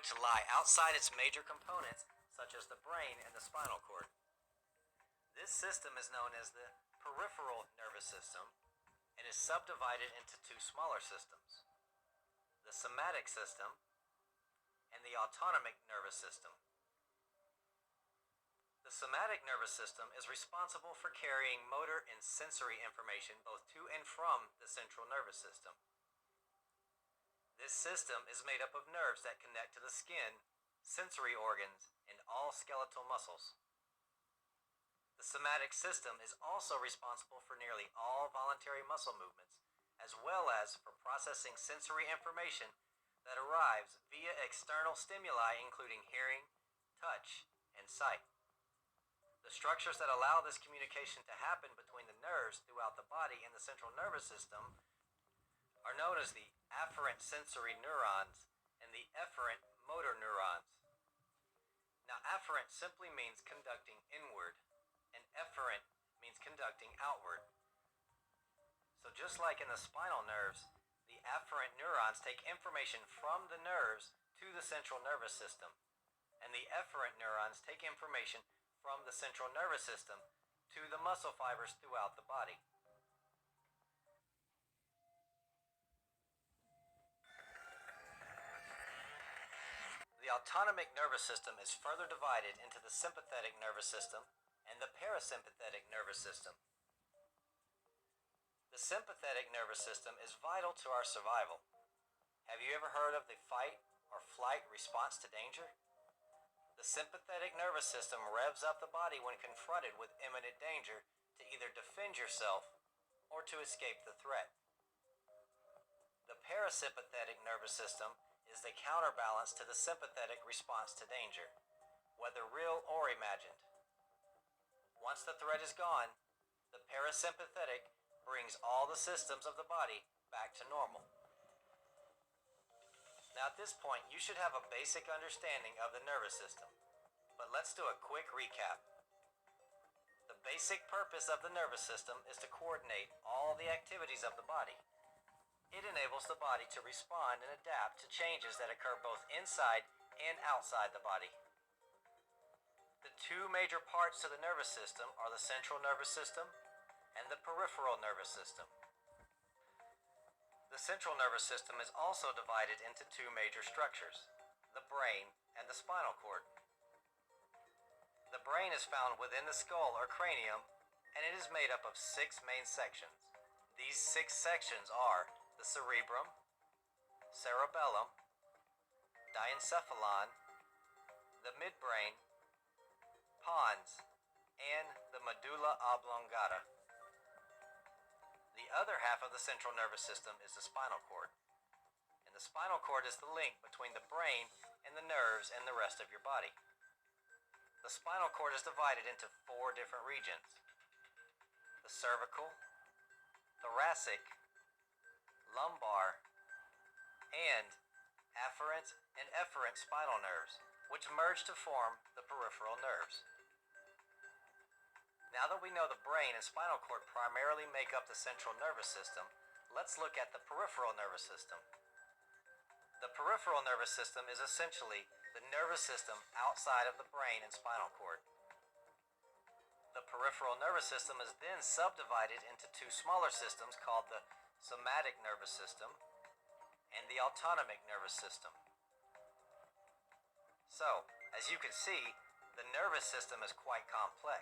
which lie outside its major components, such as the brain and the spinal cord. This system is known as the peripheral nervous system and is subdivided into two smaller systems, the somatic system and the autonomic nervous system. The somatic nervous system is responsible for carrying motor and sensory information both to and from the central nervous system. This system is made up of nerves that connect to the skin, sensory organs, and all skeletal muscles. The somatic system is also responsible for nearly all voluntary muscle movements, as well as for processing sensory information that arrives via external stimuli including hearing, touch, and sight. The structures that allow this communication to happen between the nerves throughout the body and the central nervous system are known as the afferent sensory neurons and the efferent motor neurons. Now, afferent simply means conducting inward, and efferent means conducting outward. So just like in the spinal nerves, the afferent neurons take information from the nerves to the central nervous system, and the efferent neurons take information from the central nervous system to the muscle fibers throughout the body. The autonomic nervous system is further divided into the sympathetic nervous system and the parasympathetic nervous system. The sympathetic nervous system is vital to our survival. Have you ever heard of the fight or flight response to danger? The sympathetic nervous system revs up the body when confronted with imminent danger to either defend yourself or to escape the threat. The parasympathetic nervous system is the counterbalance to the sympathetic response to danger, whether real or imagined. Once the threat is gone, the parasympathetic brings all the systems of the body back to normal. Now at this point, you should have a basic understanding of the nervous system, but let's do a quick recap. The basic purpose of the nervous system is to coordinate all the activities of the body. It enables the body to respond and adapt to changes that occur both inside and outside the body. The two major parts to the nervous system are the central nervous system and the peripheral nervous system. The central nervous system is also divided into two major structures, the brain and the spinal cord. The brain is found within the skull or cranium, and it is made up of 6 main sections. These 6 sections are the cerebrum, cerebellum, diencephalon, the midbrain, pons, and the medulla oblongata. The other half of the central nervous system is the spinal cord. And the spinal cord is the link between the brain and the nerves and the rest of your body. The spinal cord is divided into 4 different regions: the cervical, thoracic, lumbar, and afferent and efferent spinal nerves, which merge to form the peripheral nerves. Now that we know the brain and spinal cord primarily make up the central nervous system, let's look at the peripheral nervous system. The peripheral nervous system is essentially the nervous system outside of the brain and spinal cord. The peripheral nervous system is then subdivided into 2 smaller systems called the somatic nervous system and the autonomic nervous system. So, as you can see, the nervous system is quite complex.